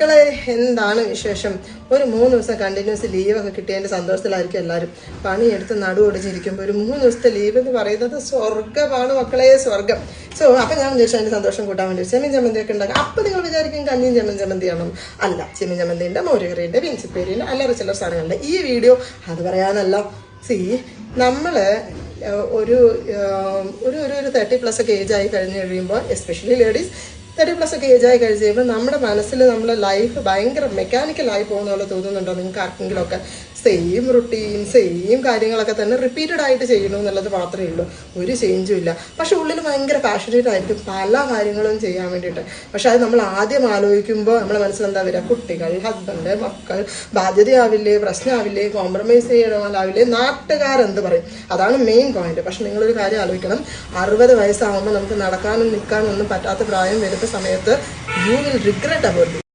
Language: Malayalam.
മക്കളെ എന്താണ് വിശേഷം? ഒരു 3 ദിവസം കണ്ടിന്യൂസ് ലീവൊക്കെ കിട്ടിയതിന്റെ സന്തോഷത്തിലായിരിക്കും എല്ലാവരും. പണിയെടുത്ത് നടുവൊടിച്ചിരിക്കുമ്പോൾ ഒരു 3 ദിവസത്തെ ലീവ് എന്ന് പറയുന്നത് സ്വർഗ്ഗമാണ് മക്കളെ, സ്വർഗം. അപ്പൊ ഞാൻ വിചാരിച്ചു അതിന്റെ സന്തോഷം കൂട്ടാൻ വേണ്ടി ചെമ്മീൻ ചമ്മന്തി ഒക്കെ ഉണ്ടാക്കാം. അപ്പൊ നിങ്ങൾ വിചാരിക്കും കഞ്ഞിയും ചമ്മന്തിയാണോ? അല്ല, ചെമ്മീൻ ചമ്മന്തിന്റെ, മോരുകറിയുടെ, ബീൻസിപ്പേരിന്റെ, അല്ലറ ചില്ലറ സാധനങ്ങളുടെ ഈ വീഡിയോ അത് പറയാനല്ല. നമ്മള് ഒരു 30+ ഒക്കെ ഏജ് ആയി കഴിഞ്ഞ് കഴിയുമ്പോൾ, എസ്പെഷ്യലി ലേഡീസ് 30+ ഒക്കെ ഏജ് ആയി കഴിച്ച് കഴിയുമ്പോൾ നമ്മുടെ മനസ്സിൽ നമ്മുടെ ലൈഫ് ഭയങ്കര മെക്കാനിക്കലായി പോകുന്ന പോലെ തോന്നുന്നുണ്ടോ നിങ്ങൾക്ക് ആർക്കെങ്കിലും ഒക്കെ? സെയിം റുട്ടീൻ, സെയിം കാര്യങ്ങളൊക്കെ തന്നെ റിപ്പീറ്റഡ് ആയിട്ട് ചെയ്യണു എന്നുള്ളത് മാത്രമേ ഉള്ളൂ, ഒരു ചേഞ്ചും ഇല്ല. പക്ഷെ ഉള്ളിൽ ഭയങ്കര പാഷനേറ്റ് ആയിരിക്കും പല കാര്യങ്ങളും ചെയ്യാൻ വേണ്ടിയിട്ട്. പക്ഷെ അത് നമ്മൾ ആദ്യം ആലോചിക്കുമ്പോൾ നമ്മുടെ മനസ്സിൽ എന്താ വരിക? കുട്ടികൾ, ഹസ്ബൻഡ്, മക്കൾ, ബാധ്യതയാവില്ലേ, പ്രശ്നമാവില്ലേ, കോംപ്രമൈസ് ചെയ്യണമാവില്ലേ, നാട്ടുകാരെന്ത് പറയും? അതാണ് മെയിൻ പോയിന്റ്. പക്ഷെ നിങ്ങളൊരു കാര്യം ആലോചിക്കണം, 60 വയസ്സാകുമ്പോൾ നമുക്ക് നടക്കാനും നിൽക്കാനും ഒന്നും പറ്റാത്ത പ്രായം വരുന്ന സമയത്ത് യു വിൽ റിഗ്രറ്റ് അബൌട്ട്